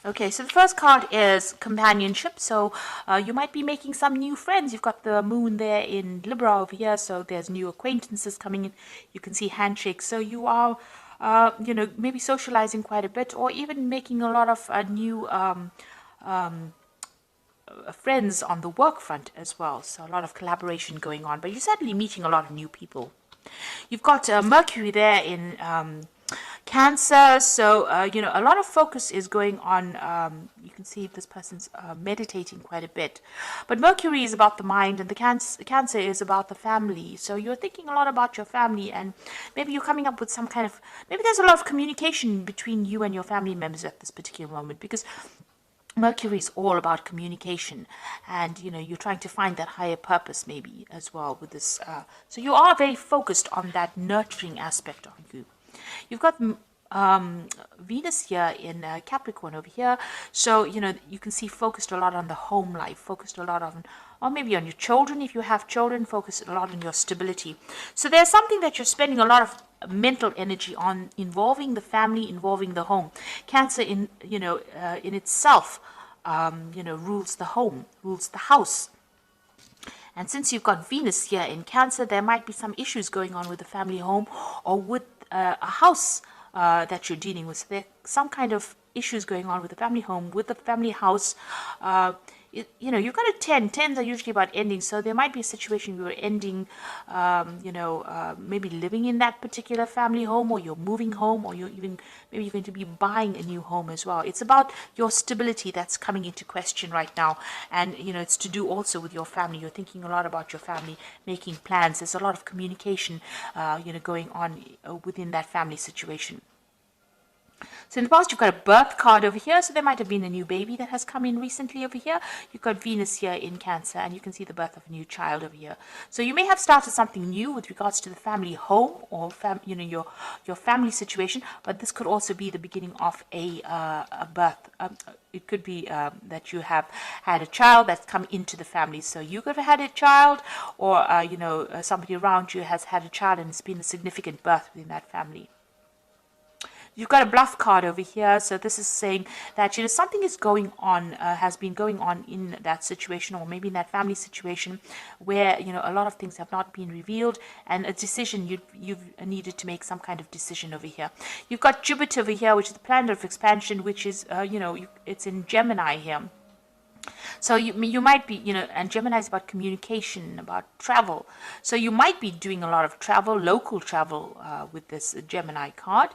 Okay, so the first card is companionship. So you might be making some new friends. You've got the moon there in Libra over here, so there's new acquaintances coming in. You can see handshakes. So you are, maybe socializing quite a bit, or even making a lot of new friends on the work front as well. So a lot of collaboration going on, but you're certainly meeting a lot of new people. You've got Mercury there in Cancer, so a lot of focus is going on. You can see this person's meditating quite a bit, but Mercury is about the mind, and the Cancer is about the family. So you're thinking a lot about your family, and maybe you're coming up with some kind of, maybe there's a lot of communication between you and your family members at this particular moment, because Mercury is all about communication, and you're trying to find that higher purpose maybe as well with this. So you are very focused on that nurturing aspect of you. You've got Venus here in Capricorn over here, so you can see focused a lot on the home life, focused a lot on, or maybe on your children if you have children, focused a lot on your stability. So there's something that you're spending a lot of mental energy on, involving the family, involving the home. Cancer in itself rules the home, rules the house. And since you've got Venus here in Cancer, there might be some issues going on with the family home, or with a house that you're dealing with. So there some kind of issues going on with the family home, with the family house. You've got a 10. Tens are usually about ending. So there might be a situation where you're ending, maybe living in that particular family home, or you're moving home, or maybe you're going to be buying a new home as well. It's about your stability that's coming into question right now. And, it's to do also with your family. You're thinking a lot about your family, making plans. There's a lot of communication, going on within that family situation. So in the past, you've got a birth card over here. So there might have been a new baby that has come in recently over here. You've got Venus here in Cancer, and you can see the birth of a new child over here. So you may have started something new with regards to the family home, or your family situation. But this could also be the beginning of a birth. It could be that you have had a child that's come into the family. So you could have had a child, or somebody around you has had a child, and it's been a significant birth within that family. You've got a bluff card over here, so this is saying that something is going on, has been going on in that situation, or maybe in that family situation, where a lot of things have not been revealed, and a decision you've needed to make some kind of decision over here. You've got Jupiter over here, which is the planet of expansion, which is it's in Gemini here. So you might be, and Gemini is about communication, about travel. So you might be doing a lot of travel, local travel, with this Gemini card.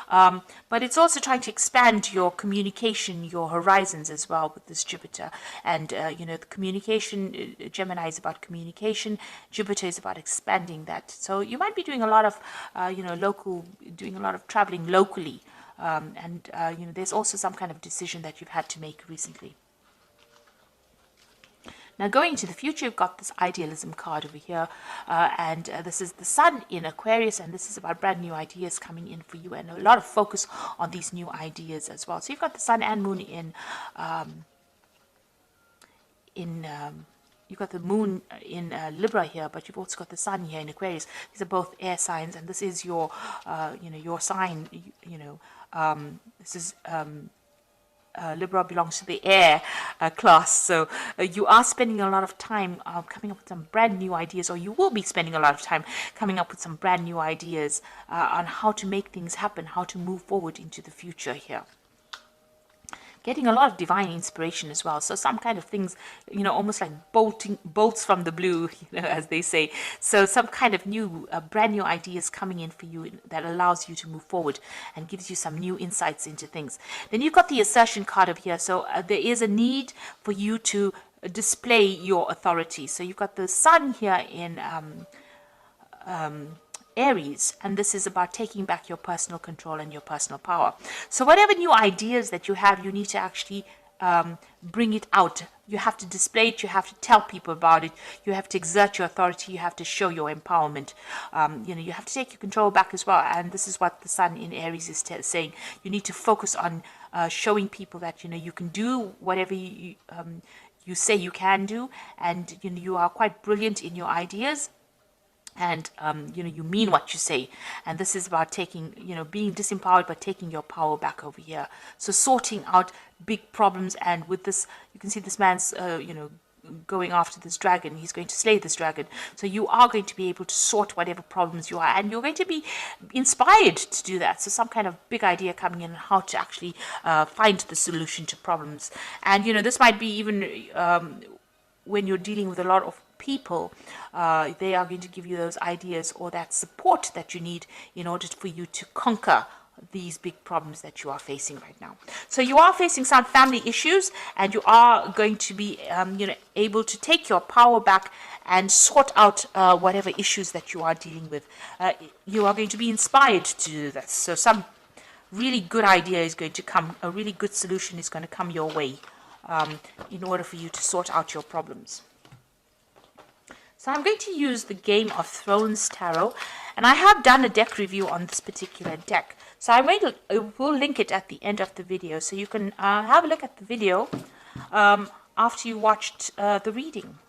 But it's also trying to expand your communication, your horizons as well with this Jupiter. And, the communication, Gemini is about communication. Jupiter is about expanding that. So you might be doing a lot of, doing a lot of traveling locally. There's also some kind of decision that you've had to make recently. Now, going into the future, you've got this idealism card over here, and this is the sun in Aquarius, and this is about brand new ideas coming in for you, and a lot of focus on these new ideas as well. So you've got the sun and moon you've got the moon in Libra here, but you've also got the sun here in Aquarius. These are both air signs, and this is your, your sign. This is. Libra belongs to the air class, so you are spending a lot of time coming up with some brand new ideas, or you will be spending a lot of time coming up with some brand new ideas on how to make things happen, how to move forward into the future here. Getting a lot of divine inspiration as well. So some kind of things, almost like bolts from the blue, as they say. So some kind of new, brand new ideas coming in for you that allows you to move forward and gives you some new insights into things. Then you've got the assertion card over here. So there is a need for you to display your authority. So you've got the sun here in Aries, and this is about taking back your personal control and your personal power. So whatever new ideas that you have, you need to actually bring it out. You have to display it. You have to tell people about it. You have to exert your authority. You have to show your empowerment. You have to take your control back as well. And this is what the sun in Aries is saying. You need to focus on showing people that you can do whatever you say you can do, and you are quite brilliant in your ideas. and you mean what you say. And this is about taking, being disempowered, but taking your power back over here. So sorting out big problems. And with this, you can see this man's going after this dragon. He's going to slay this dragon. So you are going to be able to sort whatever problems you are, and you're going to be inspired to do that. So some kind of big idea coming in on how to actually find the solution to problems. And this might be even when you're dealing with a lot of people, they are going to give you those ideas or that support that you need in order for you to conquer these big problems that you are facing right now. So you are facing some family issues, and you are going to be able to take your power back and sort out whatever issues that you are dealing with. You are going to be inspired to do that. So some really good idea is going to come, a really good solution is going to come your way in order for you to sort out your problems. So I'm going to use the Game of Thrones Tarot, and I have done a deck review on this particular deck. So I will link it at the end of the video, so you can have a look at the video after you watched the reading.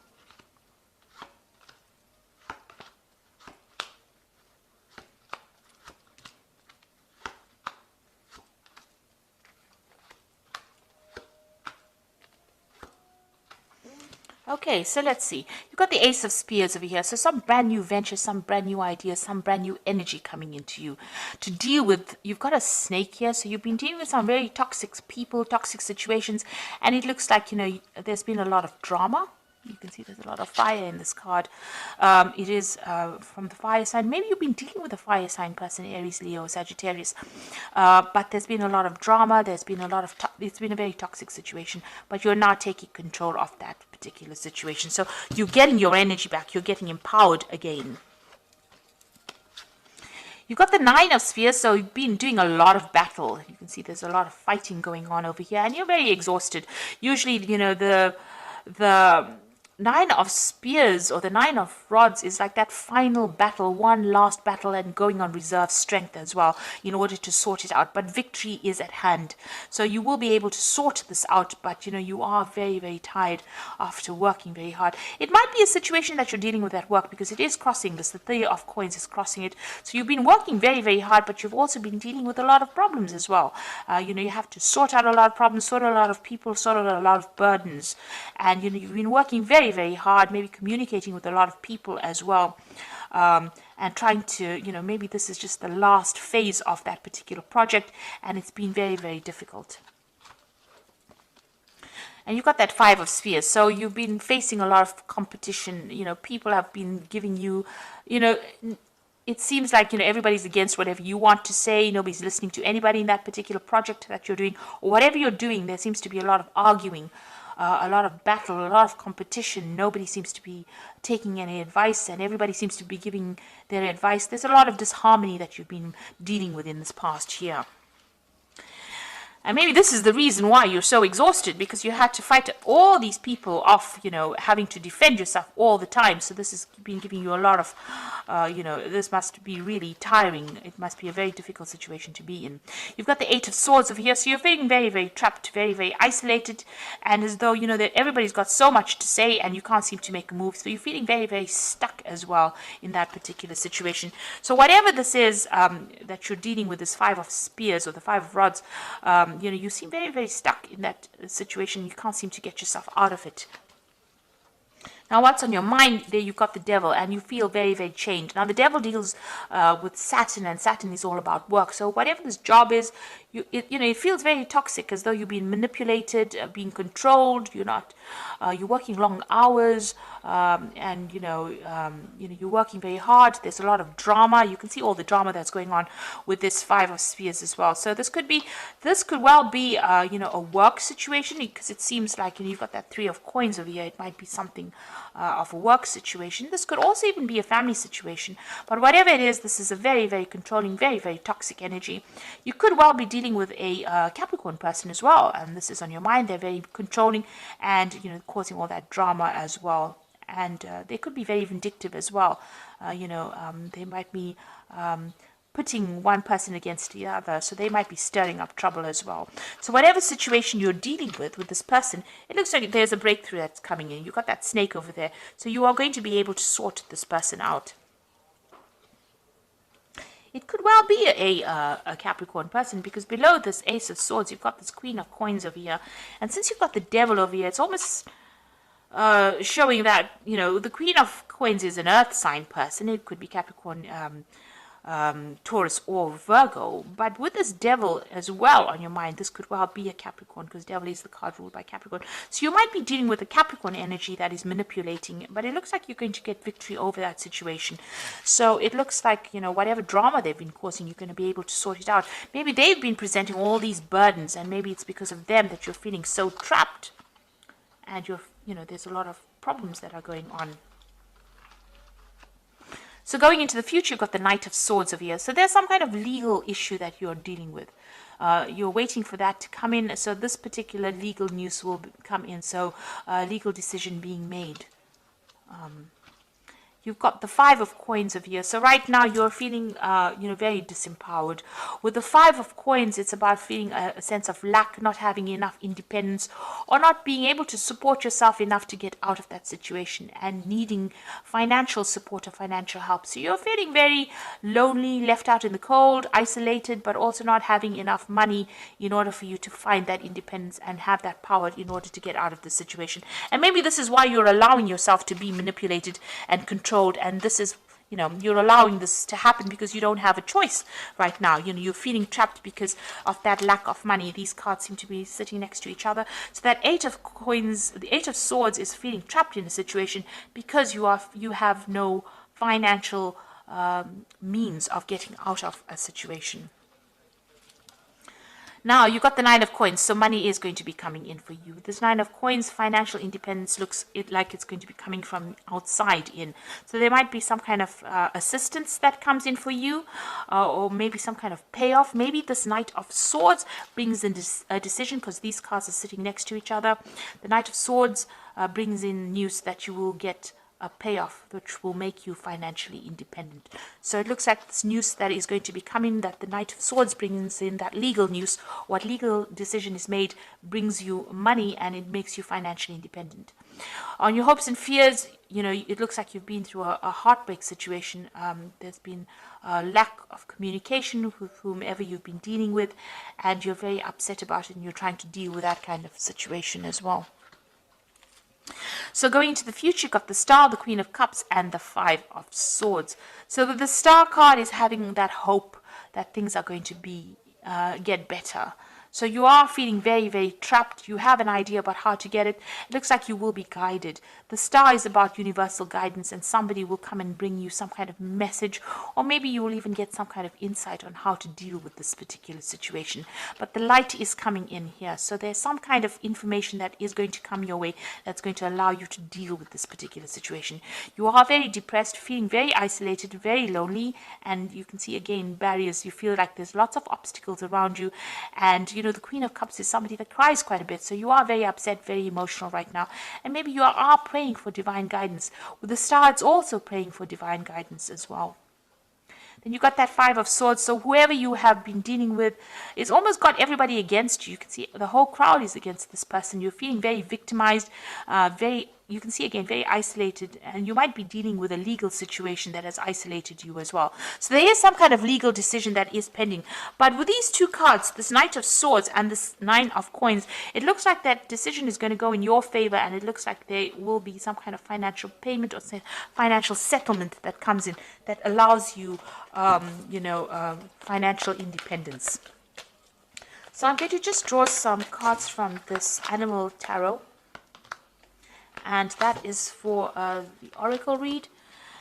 Okay, so let's see. You've got the Ace of Spears over here. So some brand new venture, some brand new ideas, some brand new energy coming into you to deal with. You've got a snake here. So you've been dealing with some very toxic people, toxic situations. And it looks like, there's been a lot of drama. You can see there's a lot of fire in this card. It is from the fire sign. Maybe you've been dealing with a fire sign person, Aries, Leo, Sagittarius. But there's been a lot of drama. There's been a lot of, it's been a very toxic situation. But you're now taking control of that particular situation. So you're getting your energy back. You're getting empowered again. You've got the Nine of Spears, so you've been doing a lot of battle. You can see there's a lot of fighting going on over here. And you're very exhausted. Usually, the Nine of Spears or the Nine of Rods is like that final battle, one last battle, and going on reserve strength as well in order to sort it out. But victory is at hand. So you will be able to sort this out, but you are very, very tired after working very hard. It might be a situation that you're dealing with at work, because it is crossing this. The Three of Coins is crossing it. So you've been working very, very hard, but you've also been dealing with a lot of problems as well. You have to sort out a lot of problems, sort out a lot of people, sort out a lot of burdens. And you've been working very, very hard, maybe communicating with a lot of people as well, and trying to, maybe this is just the last phase of that particular project, and it's been very, very difficult. And you've got that Five of Spears, so you've been facing a lot of competition. People have been giving you, it seems like, everybody's against whatever you want to say. Nobody's listening to anybody in that particular project that you're doing, or whatever you're doing. There seems to be a lot of arguing, a lot of battle, a lot of competition. Nobody seems to be taking any advice, and everybody seems to be giving their advice. There's a lot of disharmony that you've been dealing with in this past year. And maybe this is the reason why you're so exhausted, because you had to fight all these people off, having to defend yourself all the time. So this has been giving you a lot of, this must be really tiring. It must be a very difficult situation to be in. You've got the Eight of Swords over here. So you're feeling very, very trapped, very, very isolated. And as though, that everybody's got so much to say and you can't seem to make a move. So you're feeling very, very stuck as well in that particular situation. So whatever this is that you're dealing with, this Five of Spears or the Five of Rods, you seem very, very stuck in that situation. You can't seem to get yourself out of it. Now, what's on your mind? There you've got the Devil, and you feel very, very chained. Now, the Devil deals with Saturn, and Saturn is all about work. So whatever this job is, it feels very toxic, as though you're being manipulated, being controlled. You're working long hours, and you're working very hard. There's a lot of drama. You can see all the drama that's going on with this Five of Spears as well. So this could well be a work situation, because it seems like you've got that Three of Coins over here. It might be something of a work situation. This could also even be a family situation. But whatever it is, this is a very, very controlling, very, very toxic energy. You could well be dealing with a Capricorn person as well, and this is on your mind. They're very controlling and causing all that drama as well. And they could be very vindictive as well. They might be putting one person against the other, so they might be stirring up trouble as well. So whatever situation you're dealing with this person, it looks like there's a breakthrough that's coming in. You've got that snake over there, so you are going to be able to sort this person out. it could well be a Capricorn person, because below this Ace of Swords, you've got this Queen of Coins over here. And since you've got the Devil over here, it's almost showing that, the Queen of Coins is an earth sign person. It could be Capricorn, Taurus, or Virgo. But with this Devil as well on your mind, this could well be a Capricorn, because Devil is the card ruled by Capricorn. So you might be dealing with a Capricorn energy that is manipulating, but it looks like you're going to get victory over that situation. So it looks like, whatever drama they've been causing, you're going to be able to sort it out. Maybe they've been presenting all these burdens, and maybe it's because of them that you're feeling so trapped, and there's a lot of problems that are going on. So going into the future, you've got the Knight of Swords over here. So there's some kind of legal issue that you're dealing with. You're waiting for that to come in. So this particular legal news will come in. So legal decision being made. You've got the Five of Coins over here. So right now you're feeling, very disempowered. With the Five of Coins, it's about feeling a sense of lack, not having enough independence, or not being able to support yourself enough to get out of that situation, and needing financial support or financial help. So you're feeling very lonely, left out in the cold, isolated, but also not having enough money in order for you to find that independence and have that power in order to get out of the situation. And maybe this is why you're allowing yourself to be manipulated and controlled. And this is, you're allowing this to happen because you don't have a choice right now. You're feeling trapped because of that lack of money. These cards seem to be sitting next to each other. So that Eight of Coins, the Eight of Swords, is feeling trapped in a situation because you have no financial means of getting out of a situation. Now, you've got the Nine of Coins, so money is going to be coming in for you. This Nine of Coins, financial independence, looks like it's going to be coming from outside in. So there might be some kind of assistance that comes in for you, or maybe some kind of payoff. Maybe this Knight of Swords brings in a decision, because these cards are sitting next to each other. The Knight of Swords brings in news that you will get a payoff which will make you financially independent. So it looks like this news that is going to be coming, that the Knight of Swords brings in, that legal news, what legal decision is made, brings you money, and it makes you financially independent. On your hopes and fears, it looks like you've been through a heartbreak situation. There's been a lack of communication with whomever you've been dealing with, and you're very upset about it, and you're trying to deal with that kind of situation as well. So going into the future, you've got the Star, the Queen of Cups, and the Five of Swords. So the Star card is having that hope that things are going to get better. So you are feeling very, very trapped. You have an idea about how to get it. It looks like you will be guided. The Star is about universal guidance, and somebody will come and bring you some kind of message, or maybe you will even get some kind of insight on how to deal with this particular situation. But the light is coming in here. So there's some kind of information that is going to come your way that's going to allow you to deal with this particular situation. You are very depressed, feeling very isolated, very lonely, and you can see again barriers. You feel like there's lots of obstacles around you, and the Queen of Cups is somebody that cries quite a bit. So you are very upset, very emotional right now. And maybe you are praying for divine guidance. With the Star, it's also praying for divine guidance as well. Then you got that Five of Swords. So whoever you have been dealing with, it's almost got everybody against you. You can see the whole crowd is against this person. You're feeling very victimized, you can see again, very isolated, and you might be dealing with a legal situation that has isolated you as well. So there is some kind of legal decision that is pending. But with these two cards, this Knight of Swords and this Nine of Coins, it looks like that decision is going to go in your favor, and it looks like there will be some kind of financial payment or financial settlement that comes in that allows you, financial independence. So I'm going to just draw some cards from this Animal Tarot. And that is for the Oracle read.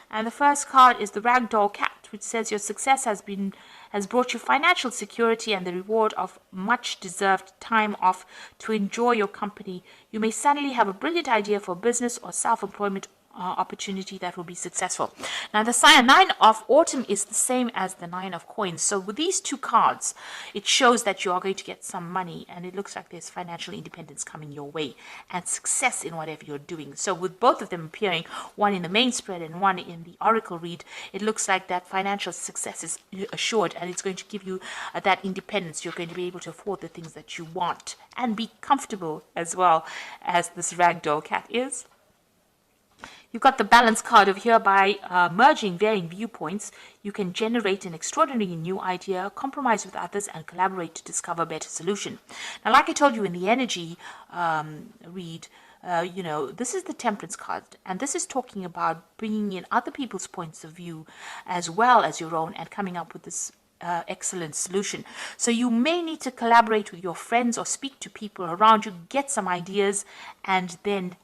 And the first card is the Ragdoll Cat, which says your success has brought you financial security and the reward of much deserved time off to enjoy your company. You may suddenly have a brilliant idea for business or self-employment opportunity that will be successful. Now the Nine of Autumn is the same as the Nine of Coins. So with these two cards, it shows that you are going to get some money, and it looks like there's financial independence coming your way and success in whatever you're doing. So with both of them appearing, one in the main spread and one in the Oracle read, it looks like that financial success is assured, and it's going to give you that independence. You're going to be able to afford the things that you want and be comfortable as well, as this Ragdoll Cat is. You've got the balance card over here. By merging varying viewpoints, you can generate an extraordinary new idea, compromise with others, and collaborate to discover a better solution. Now, like I told you in the energy read, this is the Temperance card, and this is talking about bringing in other people's points of view as well as your own and coming up with this excellent solution. So you may need to collaborate with your friends or speak to people around you, get some ideas, and then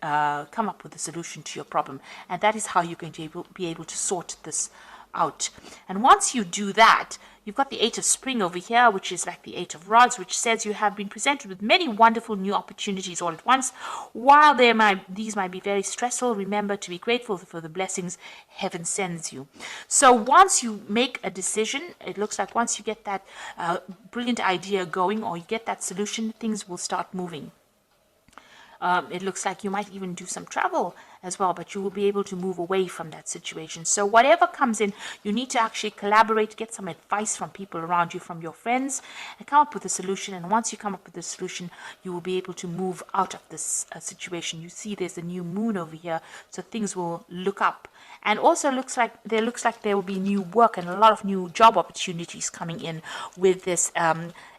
come up with a solution to your problem. And that is how you're going to be able to sort this out. And once you do that, you've got the Eight of Spring over here, which is like the Eight of Rods, which says you have been presented with many wonderful new opportunities all at once. While these might be very stressful, remember to be grateful for the blessings heaven sends you. So once you make a decision, it looks like once you get that brilliant idea going, or you get that solution, things will start moving. It looks like you might even do some travel as well, but you will be able to move away from that situation. So whatever comes in, you need to actually collaborate, get some advice from people around you, from your friends, and come up with a solution. And once you come up with a solution, you will be able to move out of this situation. You see there's a new moon over here, so things will look up. And also looks like there will be new work and a lot of new job opportunities coming in with this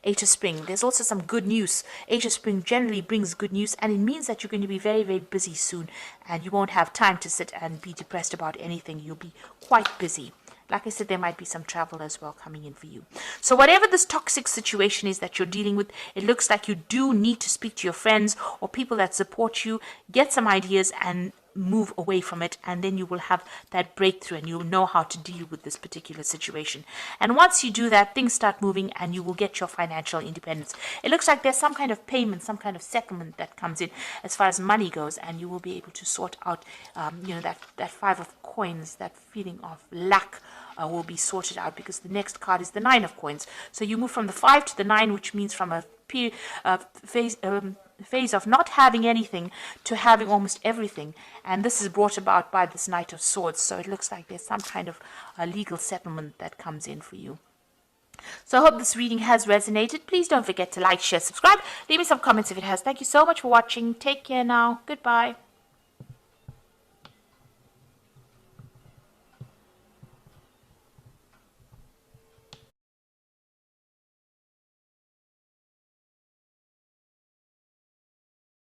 Eight of Spring. There's also some good news. Eight of Spring generally brings good news, and it means that you're going to be very, very busy soon, and you won't have time to sit and be depressed about anything. You'll be quite busy. Like I said, there might be some travel as well coming in for you. So whatever this toxic situation is that you're dealing with, it looks like you do need to speak to your friends or people that support you, get some ideas and move away from it, and then you will have that breakthrough and you'll know how to deal with this particular situation. And once you do that, things start moving and you will get your financial independence. It looks like there's some kind of payment, some kind of settlement that comes in as far as money goes, and you will be able to sort out that Five of Coins, that feeling of lack will be sorted out, because the next card is the Nine of Coins. So you move from the 5 to the 9, which means from a phase of not having anything to having almost everything, and this is brought about by this Knight of Swords. So it looks like there's some kind of legal settlement that comes in for you. So I hope this reading has resonated. Please don't forget to like, share, subscribe. Leave me some comments if it has. Thank you so much for watching. Take care now. Goodbye.